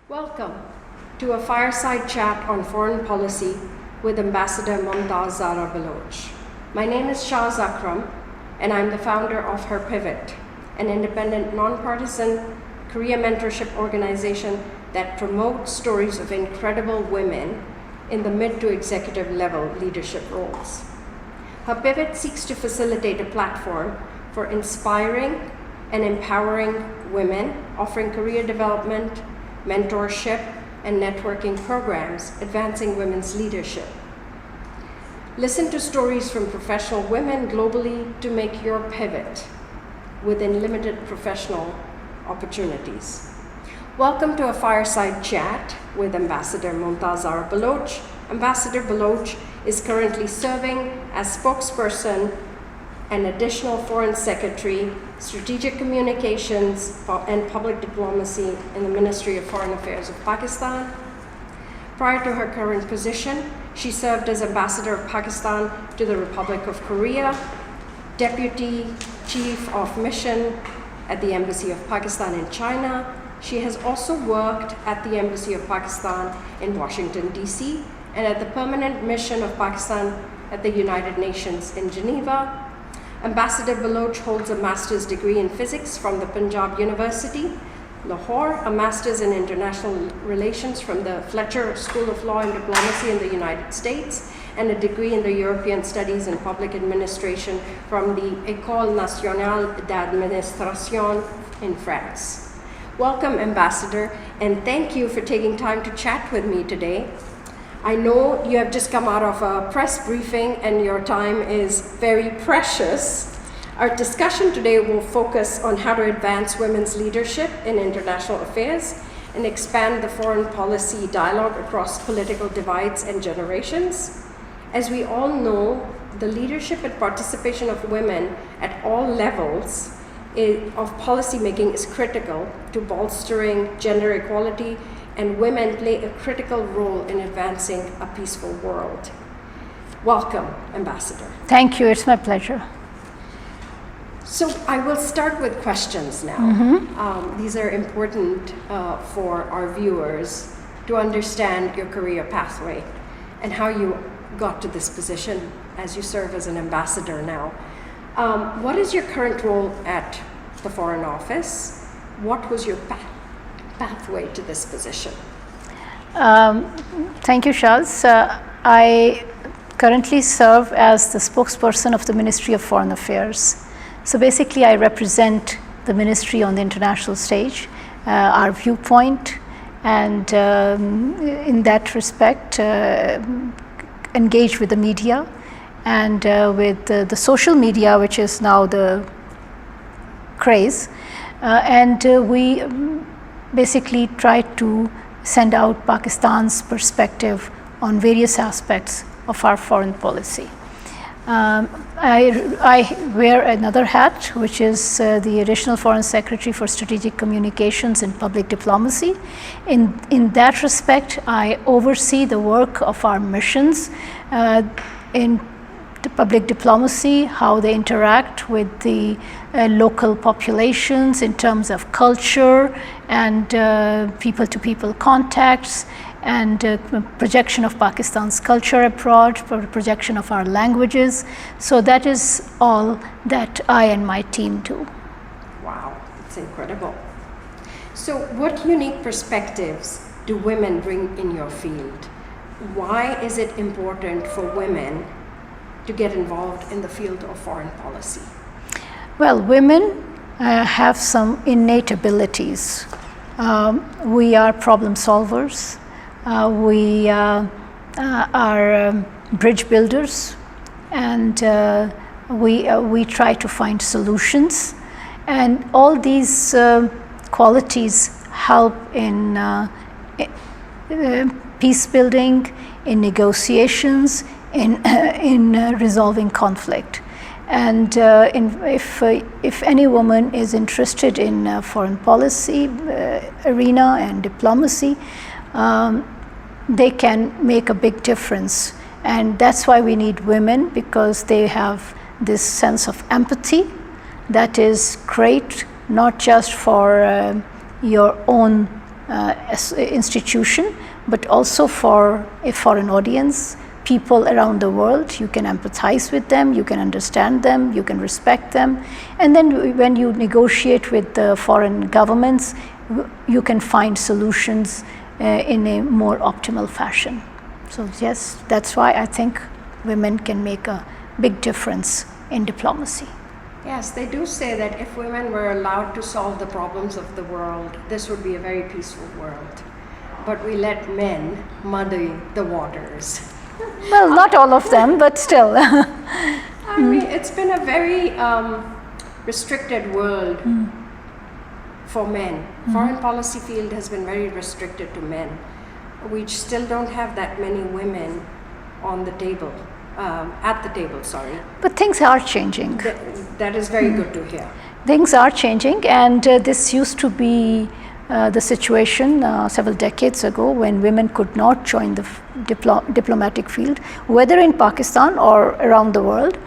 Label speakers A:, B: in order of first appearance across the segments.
A: Welcome to a fireside chat on foreign policy with Ambassador Mumtaz Zahra Baloch. My name is Zahra, and I'm the founder of HerPivot, an independent, nonpartisan career mentorship organization that promotes stories of incredible women in the mid to executive level leadership roles. HerPivot seeks to facilitate a platform for inspiring and empowering women, offering career development, mentorship, and networking programs advancing women's leadership. Listen to stories from professional women globally to make your pivot within limited professional opportunities. Welcome to a fireside chat with Ambassador Mumtaz Zahra Baloch. Ambassador Baloch is currently serving as spokesperson and additional Foreign Secretary, Strategic Communications and Public Diplomacy in the Ministry of Foreign Affairs of Pakistan. Prior to her current position, she served as Ambassador of Pakistan to the Republic of Korea, Deputy Chief of Mission at the Embassy of Pakistan in China. She has also worked at the Embassy of Pakistan in Washington, D.C., and at the Permanent Mission of Pakistan at the United Nations in Geneva. Ambassador Baloch holds a master's degree in physics from the Punjab University, Lahore, a master's in international relations from the Fletcher School of Law and Diplomacy in the United States, and a degree in the European Studies and Public Administration from the École Nationale d'Administration in France. Welcome, Ambassador, and thank you for taking time to chat with me today. I know you have just come out of a press briefing and your time is very precious. Our discussion today will focus on how to advance women's leadership in international affairs and expand the foreign policy dialogue across political divides and generations. As we all know, the leadership and participation of women at all levels of policymaking is critical to bolstering gender equality, and women play a critical role in advancing a peaceful world. Welcome, Ambassador.
B: Thank you, it's my pleasure.
A: So I will start with questions now. These are important for our viewers to understand your career pathway and how you got to this position as you serve as an ambassador now. What is your current role at the Foreign Office? What was your pathway to this position?
B: Thank you, Shaz. I currently serve as the spokesperson of the Ministry of Foreign Affairs. So basically, I represent the ministry on the international stage, our viewpoint, and in that respect, engage with the media and with the social media, which is now the craze, and we basically try to send out Pakistan's perspective on various aspects of our foreign policy. I wear another hat, which is the Additional Foreign Secretary for Strategic Communications and Public Diplomacy. In that respect, I oversee the work of our missions in public diplomacy, how they interact with the local populations in terms of culture and people-to-people contacts, and projection of Pakistan's culture abroad, for projection of our languages. So that is all that I and my team do.
A: Wow, that's incredible. So what unique perspectives do women bring in your field? Why is it important for women to get involved in the field of foreign policy?
B: Well, women have some innate abilities. We are problem solvers. We are bridge builders, and we try to find solutions. And all these qualities help in peace building, in negotiations, in resolving conflict. And if any woman is interested in foreign policy arena and diplomacy, they can make a big difference. And that's why we need women, because they have this sense of empathy that is great, not just for your own institution, but also for a foreign audience, people around the world. You can empathize with them, you can understand them, you can respect them. And then when you negotiate with the foreign governments, you can find solutions in a more optimal fashion. So yes, that's why I think women can make a big difference in diplomacy.
A: Yes, they do say that if women were allowed to solve the problems of the world, this would be a very peaceful world. But we let men muddy the waters.
B: Well, not all of them, but still.
A: I mean, it's been a very restricted world for men. Foreign policy field has been very restricted to men. We still don't have that many women on the table. At the table, sorry.
B: But things are changing.
A: That is very good to hear.
B: Things are changing, and this used to be the situation several decades ago when women could not join the diplomatic field, whether in Pakistan or around the world.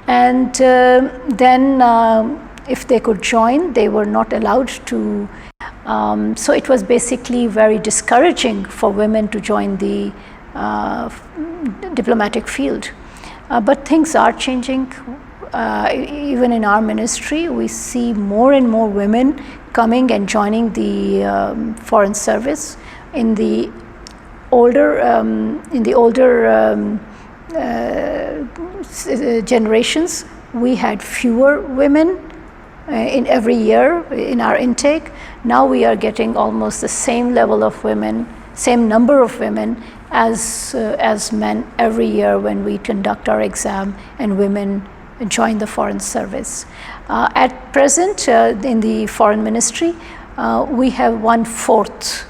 B: And then if they could join, they were not allowed to. So it was basically very discouraging for women to join the diplomatic field. But things are changing. Even in our ministry, we see more and more women coming and joining the foreign service. In the older generations, we had fewer women in every year in our intake. Now we are getting almost the same level of women, same number of women as men every year when we conduct our exam and women join the foreign service. At present, in the foreign ministry, we have 1/4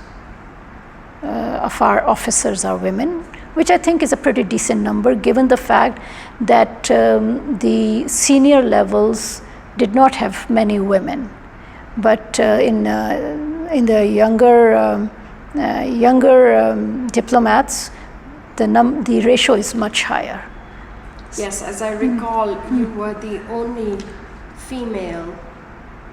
B: of our officers are women, which I think is a pretty decent number given the fact that the senior levels did not have many women. But in the younger diplomats, the ratio is much higher.
A: Yes, as I recall, you were the only female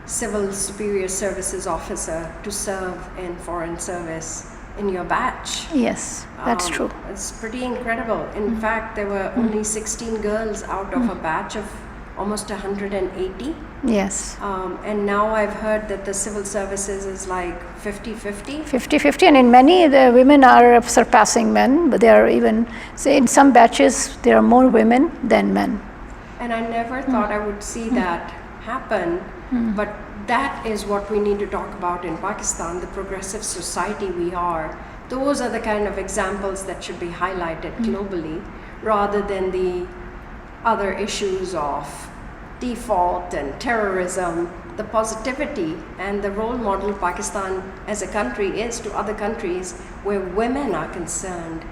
A: civil superior services officer to serve in foreign service in your batch.
B: Yes, that's true.
A: It's pretty incredible. In fact, there were only 16 girls out of a batch of almost 180.
B: Yes.
A: And now I've heard that the civil services is like 50-50.
B: 50-50, and in many the women are surpassing men, but there are even, say in some batches, there are more women than men.
A: And I never thought I would see that happen, but that is what we need to talk about in Pakistan, the progressive society we are. Those are the kind of examples that should be highlighted globally, rather than the other issues of default and terrorism. The positivity and the role model Pakistan as a country is to other countries where women are concerned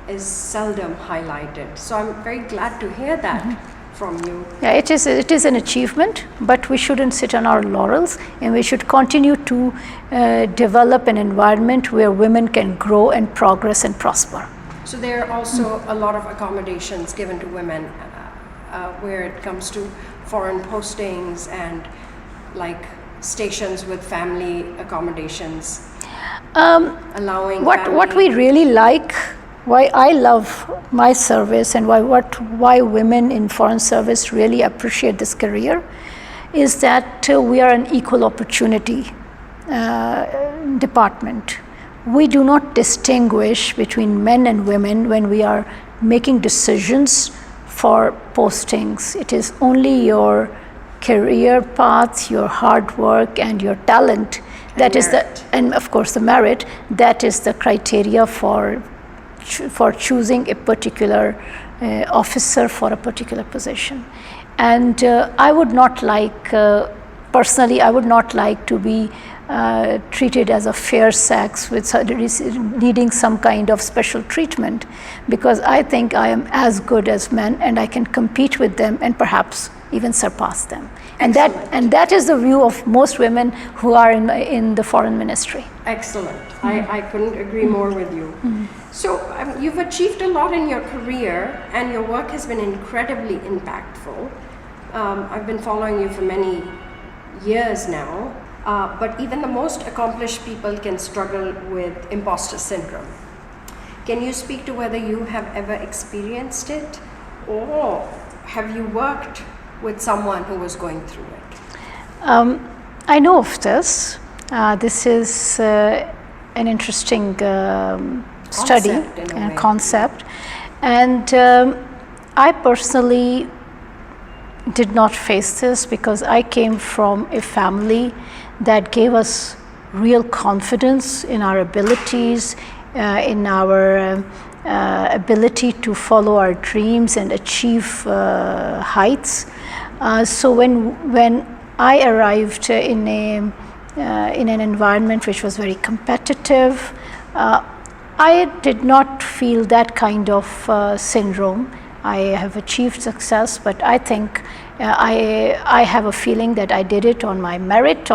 A: is seldom highlighted. So I'm very glad to hear that from you.
B: Yeah, it is an achievement, but we shouldn't sit on our laurels, and we should continue to develop an environment where women can grow and progress and prosper.
A: So there are also a lot of accommodations given to women where it comes to foreign postings and like stations with family accommodations, allowing
B: what we really like, why I love my service and why women in foreign service really appreciate this career is that we are an equal opportunity department. We do not distinguish between men and women when we are making decisions for postings. It is only your career path, your hard work, and your talent and of course the merit, that is the criteria for choosing a particular officer for a particular position. And I would not like, personally, I would not like to be treated as a fair sex with needing some kind of special treatment, because I think I am as good as men and I can compete with them and perhaps even surpass them. And that is the view of most women who are in the foreign ministry.
A: Excellent. I couldn't agree more with you. So you've achieved a lot in your career and your work has been incredibly impactful. I've been following you for many years now. but even the most accomplished people can struggle with imposter syndrome. Can you speak to whether you have ever experienced it, or have you worked with someone who was going through it?
B: I know of this. This is an interesting study and concept. And I personally did not face this because I came from a family that gave us real confidence in our abilities, in our ability to follow our dreams and achieve heights. So when I arrived in an environment which was very competitive, I did not feel that kind of syndrome. I have achieved success, but I think I have a feeling that I did it on my merit,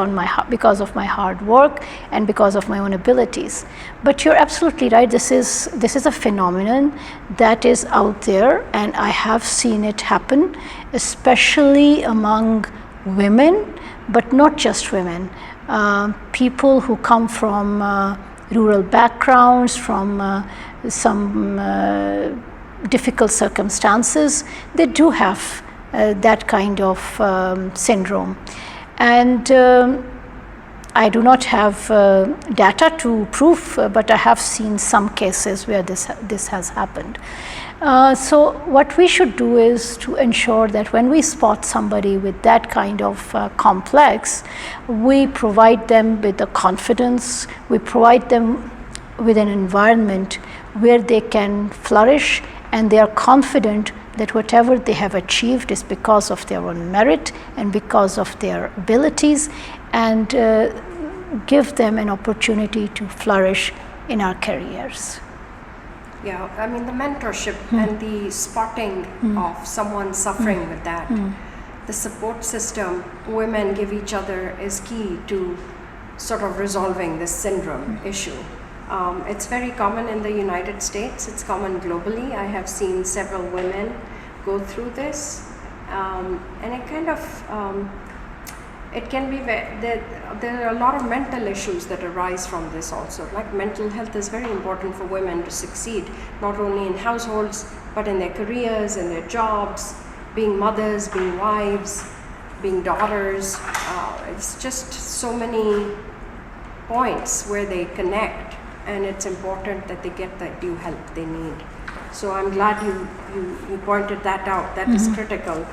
B: because of my hard work and because of my own abilities. But you're absolutely right. This is a phenomenon that is out there, and I have seen it happen, especially among women, but not just women. People who come from rural backgrounds, from some difficult circumstances, they do have that kind of syndrome. And I do not have data to prove, but I have seen some cases where this has happened. So what we should do is to ensure that when we spot somebody with that kind of complex, we provide them with the confidence, we provide them with an environment where they can flourish and they are confident that whatever they have achieved is because of their own merit and because of their abilities, and give them an opportunity to flourish in our careers.
A: Yeah, I mean the mentorship and the spotting of someone suffering with that, the support system women give each other is key to sort of resolving this syndrome issue. It's very common in the United States, it's common globally. I have seen several women go through this, and it kind of, it can be, there are a lot of mental issues that arise from this also. Like mental health is very important for women to succeed, not only in households, but in their careers, in their jobs, being mothers, being wives, being daughters. It's just so many points where they connect, and it's important that they get the due help they need. So I'm glad you pointed that out. That is critical.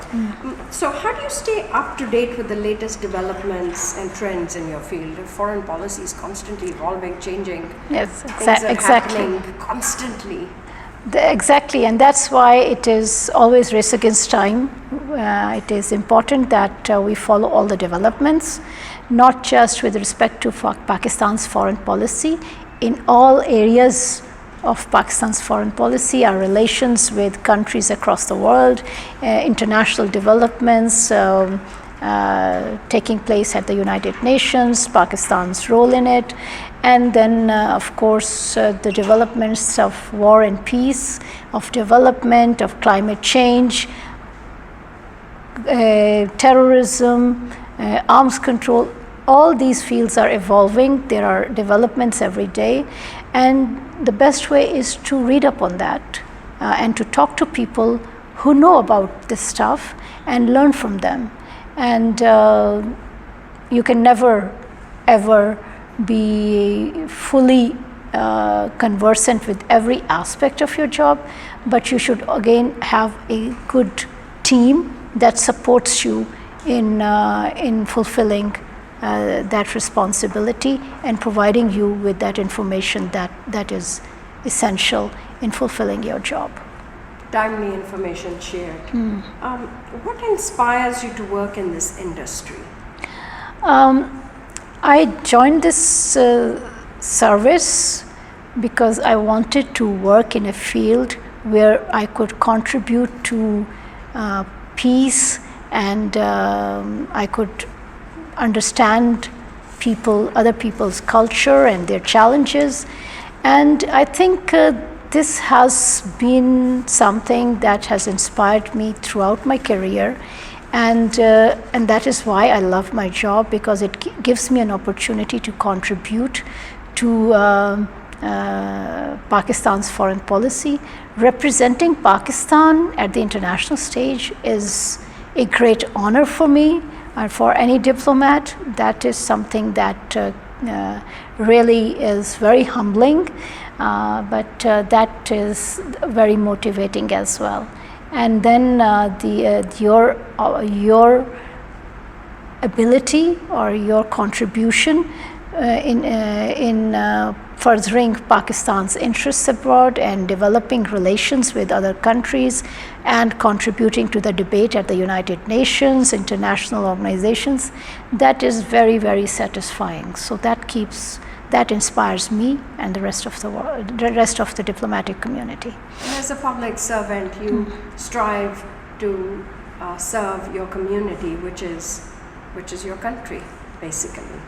A: So how do you stay up to date with the latest developments and trends in your field? Foreign policy is constantly evolving, changing.
B: Yes,
A: Things are
B: exactly.
A: happening constantly.
B: Exactly, and that's why it is always race against time. It is important that we follow all the developments, not just with respect to Pakistan's foreign policy, in all areas of Pakistan's foreign policy, our relations with countries across the world, international developments taking place at the United Nations, Pakistan's role in it, and then of course the developments of war and peace, of development, of climate change, terrorism, arms control. All these fields are evolving. There are developments every day, and the best way is to read up on that and to talk to people who know about this stuff and learn from them. And you can never ever be fully conversant with every aspect of your job, but you should again have a good team that supports you in fulfilling that responsibility and providing you with that information that is essential in fulfilling your job.
A: Timely information shared. What inspires you to work in this industry?
B: I joined this service because I wanted to work in a field where I could contribute to peace, and I could understand other people's culture and their challenges. And I think this has been something that has inspired me throughout my career, And that is why I love my job, because it gives me an opportunity to contribute to Pakistan's foreign policy. Representing Pakistan at the international stage is a great honor for me, and for any diplomat. That is something that really is very humbling, but that is very motivating as well. And then your ability or your contribution in furthering Pakistan's interests abroad and developing relations with other countries and contributing to the debate at the United Nations, international organizations, that is very, very satisfying. So that inspires me and the rest of the world, the rest of the diplomatic community.
A: And as a public servant, you strive to serve your community, which is your country, basically.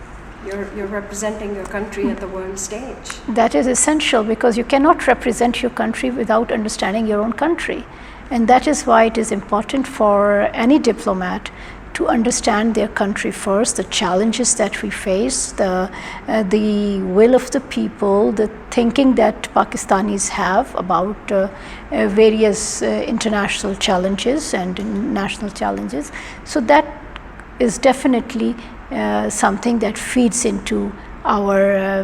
A: You're representing your country at the world stage.
B: That is essential, because you cannot represent your country without understanding your own country. And that is why it is important for any diplomat to understand their country first, the challenges that we face, the will of the people, the thinking that Pakistanis have about various international challenges and national challenges. So that is definitely something that feeds into our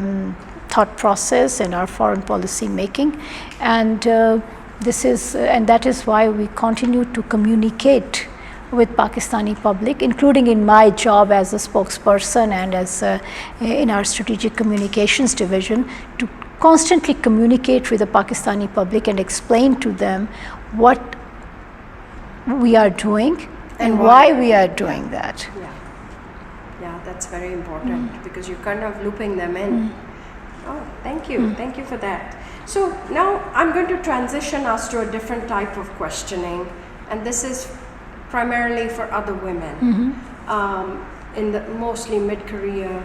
B: thought process and our foreign policy making, and that is why we continue to communicate with Pakistani public, including in my job as a spokesperson and as in our strategic communications division, to constantly communicate with the Pakistani public and explain to them what we are doing and why we are doing that.
A: Yeah, that's very important, because you're kind of looping them in. Oh, thank you. Thank you for that. So now I'm going to transition us to a different type of questioning, and this is primarily for other women in the mostly mid-career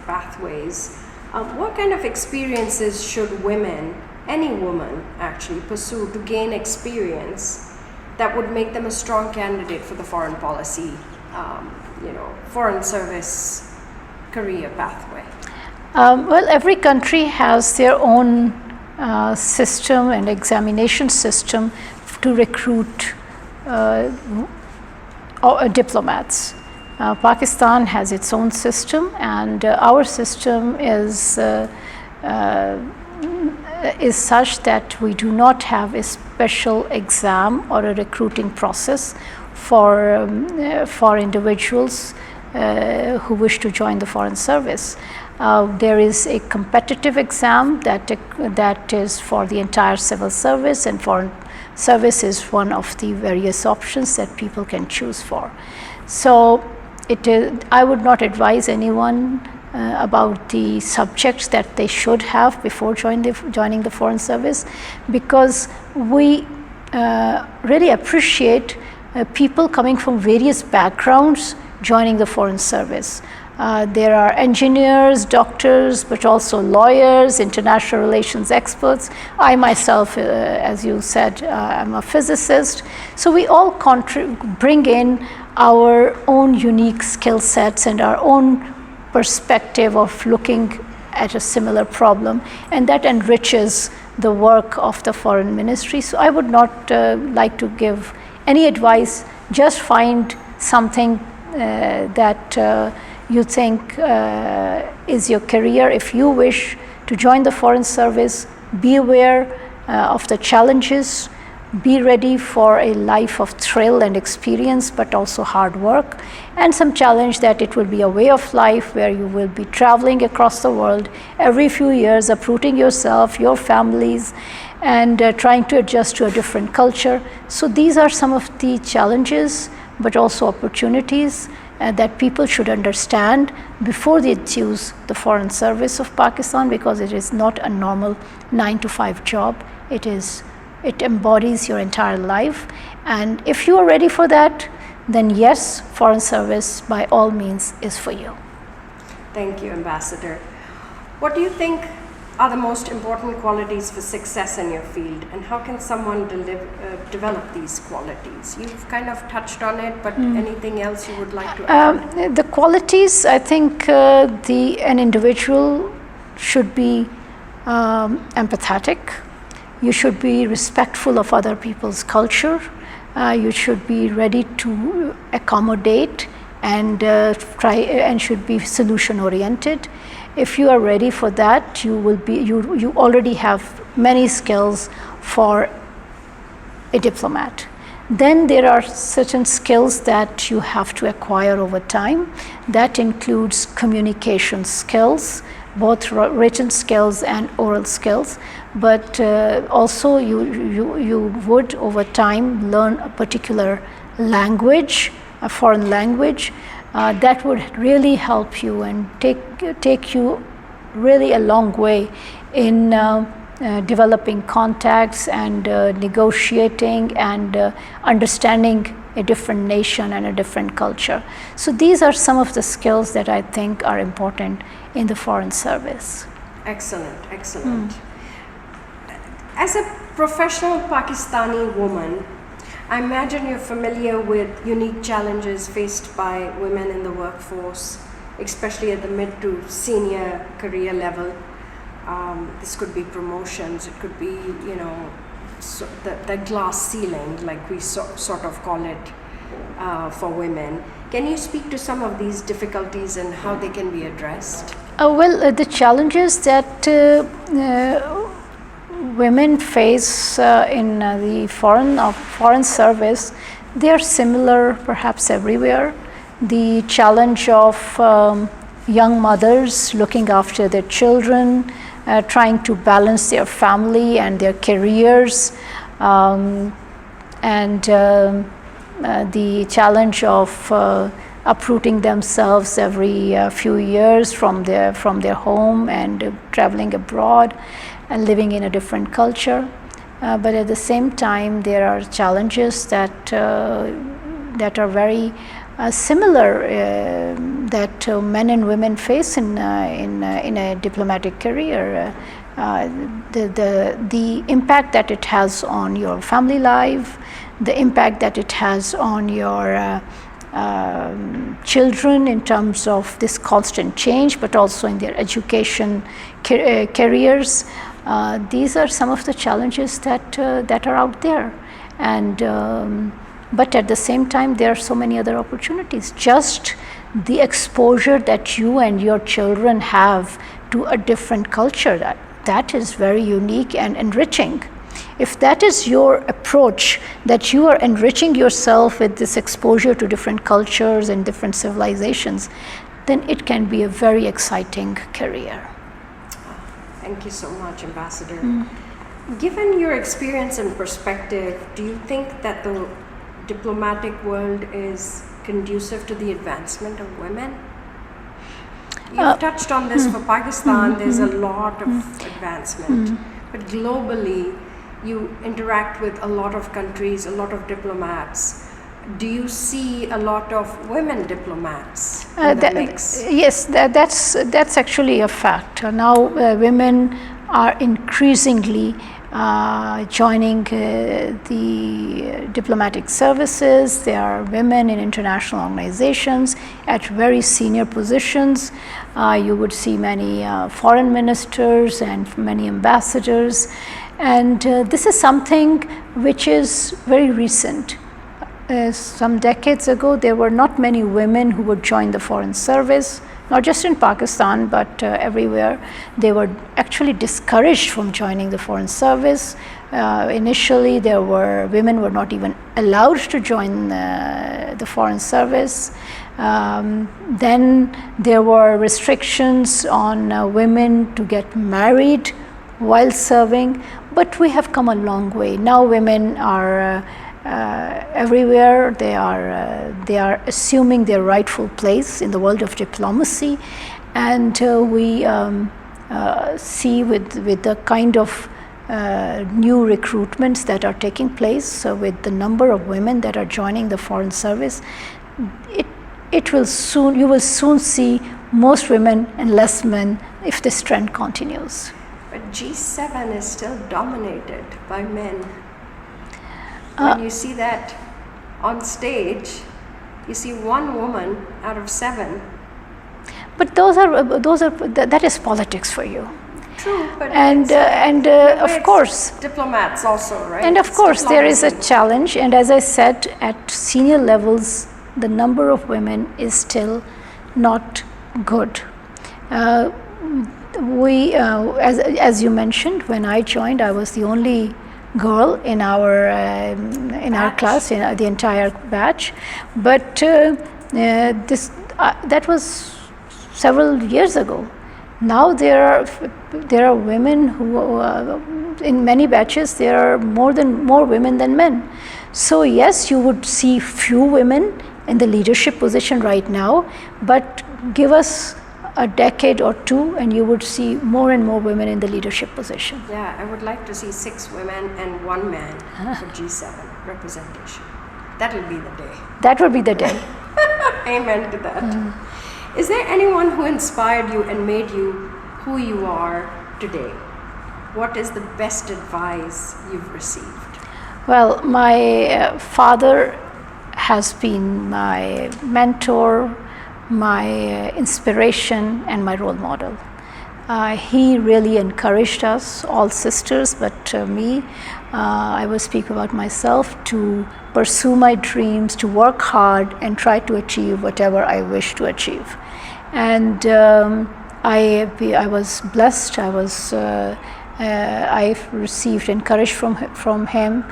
A: pathways. What kind of experiences should women, any woman actually, pursue to gain experience that would make them a strong candidate for the foreign policy, foreign service career pathway?
B: Well, every country has their own system and examination system to recruit diplomats. Pakistan has its own system, and our system is such that we do not have a special exam or a recruiting process for individuals who wish to join the foreign service. There is a competitive exam that is for the entire civil service, and foreign service is one of the various options that people can choose for. So I would not advise anyone about the subjects that they should have before joining the foreign service, because we really appreciate people coming from various backgrounds joining the foreign service. There are engineers, doctors, but also lawyers, international relations experts. I myself, as you said, I'm a physicist. So we all bring in our own unique skill sets and our own perspective of looking at a similar problem, and that enriches the work of the foreign ministry. So I would not like to give any advice. Just find something that you think is your career. If you wish to join the foreign service, be aware of the challenges, be ready for a life of thrill and experience, but also hard work, and some challenge that it will be a way of life where you will be traveling across the world every few years, uprooting yourself, your families, and trying to adjust to a different culture. So these are some of the challenges, but also opportunities that people should understand before they choose the foreign service of Pakistan, because it is not a normal 9-to-5 job. It embodies your entire life, and if you are ready for that, then yes, foreign service by all means is for you.
A: Thank you, Ambassador. What do you think are the most important qualities for success in your field, and how can someone develop these qualities? You've kind of touched on it, but anything else you would like to add?
B: The qualities, I think an individual should be empathetic. You should be respectful of other people's culture. You should be ready to accommodate and should be solution oriented. If you are ready for that, you already have many skills for a diplomat. Then there are certain skills that you have to acquire over time. That includes communication skills, both written skills and oral skills, but also you would over time learn a particular language, a foreign language, that would really help you and take you really a long way in developing contacts and negotiating and understanding a different nation and a different culture. So these are some of the skills that I think are important in the foreign service.
A: Excellent, excellent. As a professional Pakistani woman, I imagine you're familiar with unique challenges faced by women in the workforce, especially at the mid to senior career level. This could be promotions, it could be, the glass ceiling, like we sort of call it for women. Can you speak to some of these difficulties and how they can be addressed?
B: The challenges that women face in the foreign service, they are similar perhaps everywhere. The challenge of young mothers looking after their children, trying to balance their family and their careers, and the challenge of uprooting themselves every few years from their home and traveling abroad and living in a different culture. But at the same time, there are challenges that are very similar that men and women face in a diplomatic career. The impact that it has on your family life, the impact that it has on your children in terms of this constant change, but also in their education careers. These are some of the challenges that are out there, and but at the same time, there are so many other opportunities. Just the exposure that you and your children have to a different culture, that is very unique and enriching. If that is your approach, that you are enriching yourself with this exposure to different cultures and different civilizations, then it can be a very exciting career.
A: Thank you so much, Ambassador. Given your experience and perspective, do you think that the diplomatic world is conducive to the advancement of women? You've touched on this for Pakistan, there's a lot of advancement, but globally, you interact with a lot of countries, a lot of diplomats. Do you see a lot of women diplomats in the mix?
B: Yes, that's actually a fact. Now women are increasingly joining the diplomatic services. There are women in international organizations at very senior positions. You would see many foreign ministers and many ambassadors. And this is something which is very recent. Some decades ago, there were not many women who would join the foreign service, not just in Pakistan, but everywhere. They were actually discouraged from joining the foreign service. Initially, women were not even allowed to join the foreign service. Then there were restrictions on women to get married while serving, but we have come a long way. Now women are everywhere. They are assuming their rightful place in the world of diplomacy, and we see with the kind of new recruitments that are taking place, with the number of women that are joining the foreign service, you will soon see most women and less men if this trend continues.
A: G7 is still dominated by men. When you see that on stage, you see one woman out of 7.
B: But that is politics for you.
A: True, but
B: of course,
A: diplomats also, right?
B: and of
A: It's
B: course there is a
A: diplomacy.
B: challenge, and as I said, at senior levels the number of women is still not good. As you mentioned, when I joined, I was the only girl in our class, in the entire batch. But that was several years ago. Now there are women who in many batches there are more women than men. So yes, you would see few women in the leadership position right now, but give us a decade or two and you would see more and more women in the leadership position.
A: Yeah, I would like to see 6 women and 1 man for G7 representation. That will be the day.
B: That would be the day.
A: Amen to that. Is there anyone who inspired you and made you who you are today? What is the best advice you've received?
B: Well, my father has been my mentor, my inspiration, and my role model. He really encouraged us, all sisters, but me, I will speak about myself, to pursue my dreams, to work hard and try to achieve whatever I wish to achieve. And I was blessed. I received encouragement from him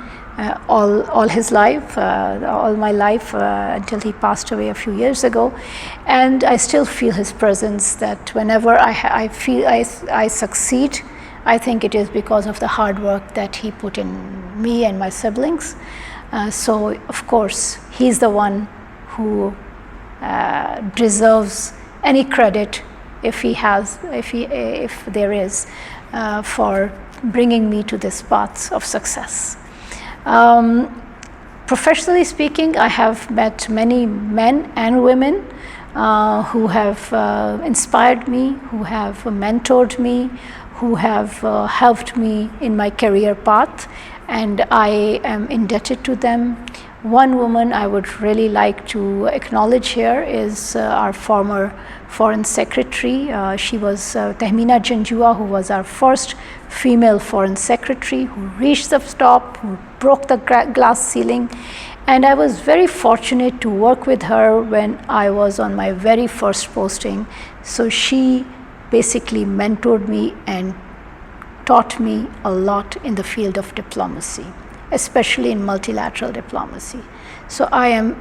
B: all his life, all my life, until he passed away a few years ago. And I still feel his presence, that whenever I feel I succeed, I think it is because of the hard work that he put in me and my siblings. So of course he's the one who deserves any credit, if there is, for bringing me to this path of success. Professionally speaking, I have met many men and women who have inspired me, who have mentored me, who have helped me in my career path, and I am indebted to them. One woman I would really like to acknowledge here is our former Foreign Secretary. She was Tahmina Janjua, who was our first female Foreign Secretary, who reached the top, who broke the glass ceiling. And I was very fortunate to work with her when I was on my very first posting. So she basically mentored me and taught me a lot in the field of diplomacy, especially in multilateral diplomacy. So I am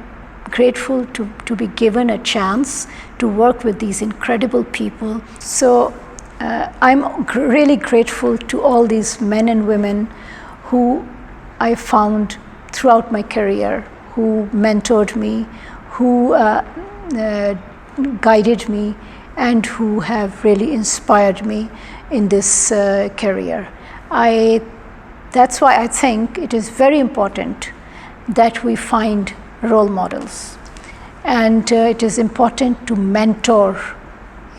B: grateful to be given a chance to work with these incredible people. So I'm really grateful to all these men and women who I found throughout my career, who mentored me, who guided me, and who have really inspired me in this career. That's why I think it is very important that we find role models, and it is important to mentor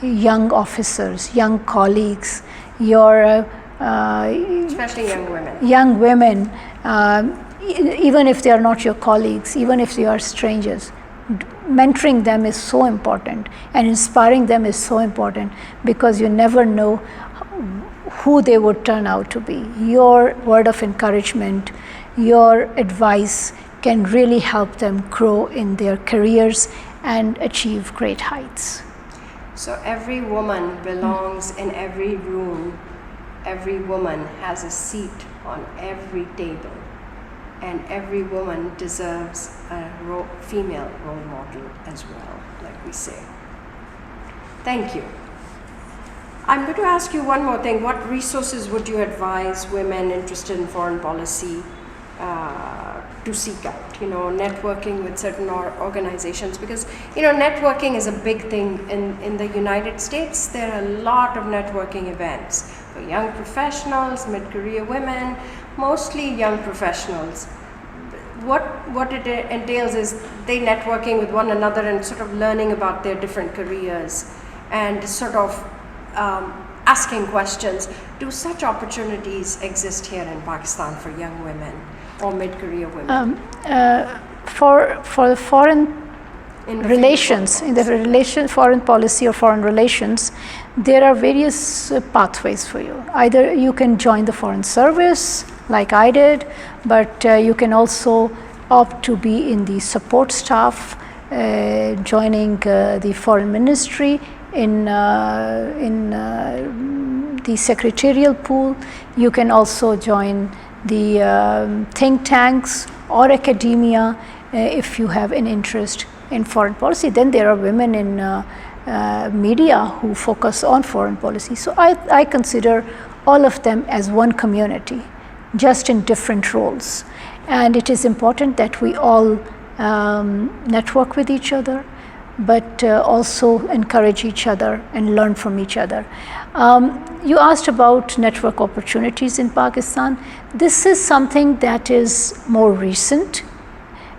B: young officers, young colleagues,
A: especially young women.
B: Young women, even if they are not your colleagues, even if they are strangers. Mentoring them is so important, and inspiring them is so important, because you never know who they would turn out to be. Your word of encouragement, your advice can really help them grow in their careers and achieve great heights.
A: So every woman belongs in every room. Every woman has a seat on every table. And every woman deserves a female role model as well, like we say. Thank you. I'm going to ask you one more thing. What resources would you advise women interested in foreign policy to seek out? Networking with certain organizations, because networking is a big thing in the United States. There are a lot of networking events for young professionals, mid-career women, mostly young professionals. What it entails is they networking with one another and sort of learning about their different careers, and sort of asking questions. Do such opportunities exist here in Pakistan for young women or mid-career women?
B: For the foreign
A: In the
B: relations, in the foreign policy or foreign relations, there are various pathways for you. Either you can join the foreign service, like I did, but you can also opt to be in the support staff, joining the foreign ministry in the secretarial pool. You can also join the think tanks or academia if you have an interest in foreign policy. Then there are women in media who focus on foreign policy. So I consider all of them as one community, just in different roles. And it is important that we all network with each other, but also encourage each other and learn from each other. You asked about network opportunities in Pakistan. This is something that is more recent,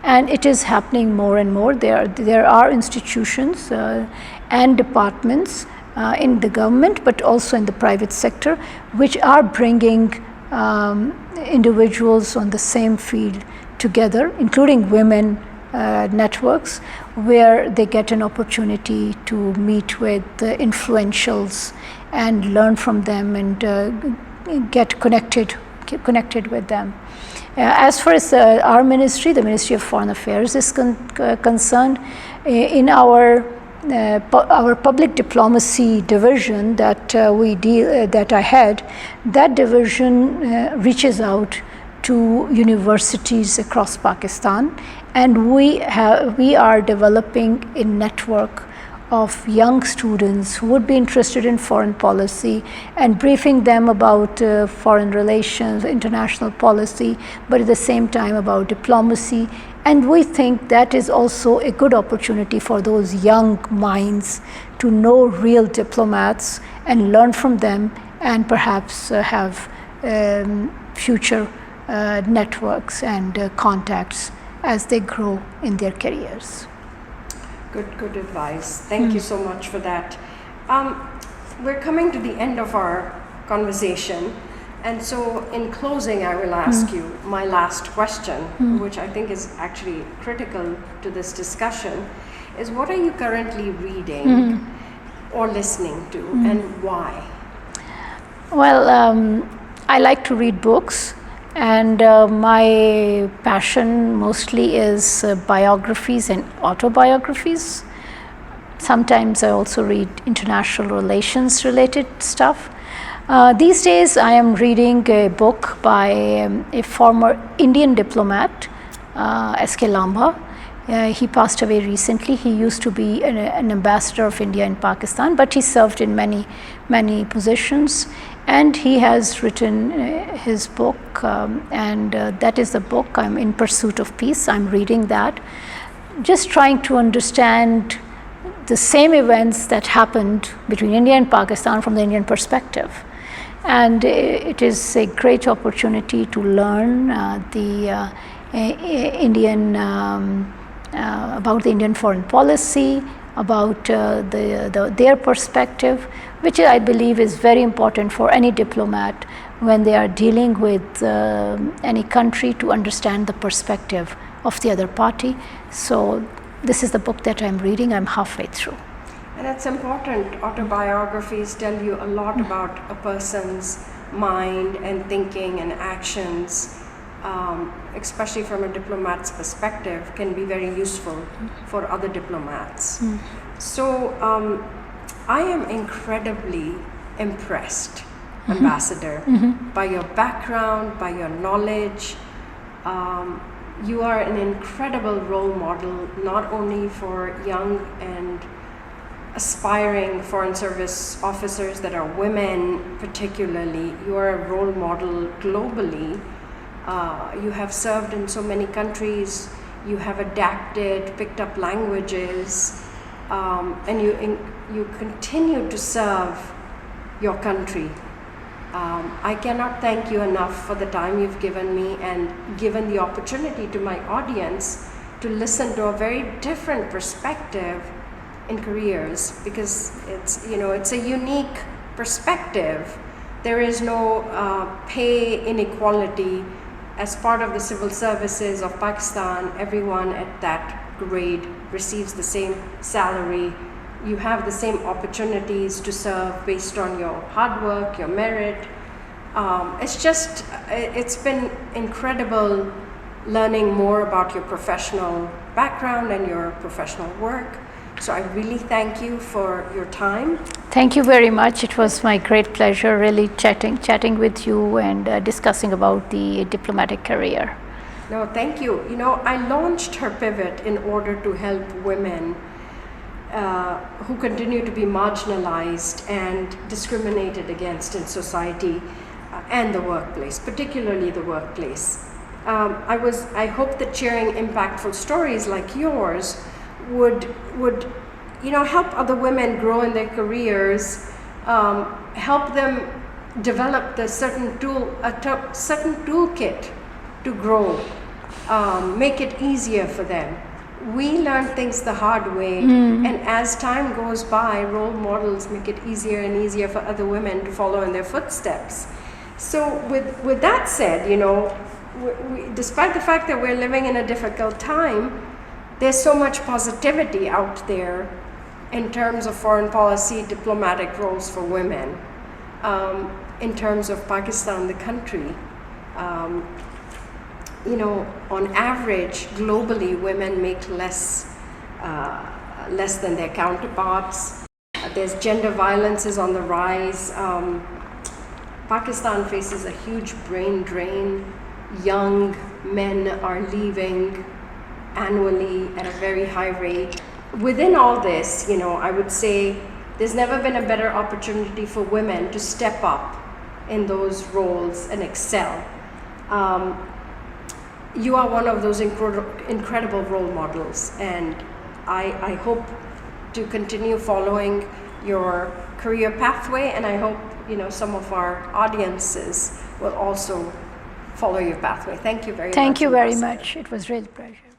B: and it is happening more and more. There are institutions and departments in the government, but also in the private sector, which are bringing individuals on the same field together, including women networks, where they get an opportunity to meet with influentials and learn from them and get connected with them. As far as our ministry, the Ministry of Foreign Affairs is concerned, in our public diplomacy division that that I had, that division reaches out to universities across Pakistan, and we are developing a network of young students who would be interested in foreign policy and briefing them about foreign relations, international policy, but at the same time about diplomacy. And we think that is also a good opportunity for those young minds to know real diplomats and learn from them, and perhaps have future networks and contacts as they grow in their careers.
A: Good advice. Thank you so much for that. We're coming to the end of our conversation, and so in closing, I will ask you my last question, which I think is actually critical to this discussion, is what are you currently reading or listening to, and why?
B: Well, I like to read books, and my passion mostly is biographies and autobiographies. Sometimes I also read international relations related stuff. These days I am reading a book by a former Indian diplomat, S.K. Lamba. He passed away recently. He used to be an ambassador of India in Pakistan, but he served in many positions. And he has written his book, and that is the book, I'm In Pursuit of Peace. I'm reading that, just trying to understand the same events that happened between India and Pakistan from the Indian perspective. And it is a great opportunity to learn about the Indian foreign policy, about their perspective, which I believe is very important for any diplomat when they are dealing with any country, to understand the perspective of the other party. So this is the book that I'm reading. I'm halfway through.
A: And it's important. Autobiographies tell you a lot about a person's mind and thinking and actions, especially from a diplomat's perspective, can be very useful for other diplomats. So I am incredibly impressed, Ambassador, by your background, by your knowledge. You are an incredible role model, not only for young and aspiring Foreign Service officers that are women particularly. You are a role model globally. You have served in so many countries. You have adapted, picked up languages, and you continue to serve your country. I cannot thank you enough for the time you've given me and given the opportunity to my audience to listen to a very different perspective in careers, because it's a unique perspective, there is no pay inequality. As part of the civil services of Pakistan, everyone at that grade receives the same salary. You have the same opportunities to serve based on your hard work, your merit. It's been incredible learning more about your professional background and your professional work. So I really thank you for your time.
B: Thank you very much. It was my great pleasure really chatting with you and discussing about the diplomatic career.
A: No, thank you. You know, I launched HerPivot in order to help women who continue to be marginalized and discriminated against in society and the workplace, particularly the workplace. I hope that sharing impactful stories like yours would help other women grow in their careers, help them develop a certain toolkit to grow, make it easier for them. We learn things the hard way, and as time goes by, role models make it easier and easier for other women to follow in their footsteps. So with that said, despite the fact that we're living in a difficult time, there's so much positivity out there in terms of foreign policy, diplomatic roles for women, in terms of Pakistan, the country. On average, globally, women make less than their counterparts. There's gender violence is on the rise. Pakistan faces a huge brain drain. Young men are leaving annually at a very high rate. Within all this, I would say there's never been a better opportunity for women to step up in those roles and excel. You are one of those incredible role models, and I hope to continue following your career pathway, and I hope some of our audiences will also follow your pathway. Thank you very much.
B: Thank you very much. It was really a pleasure.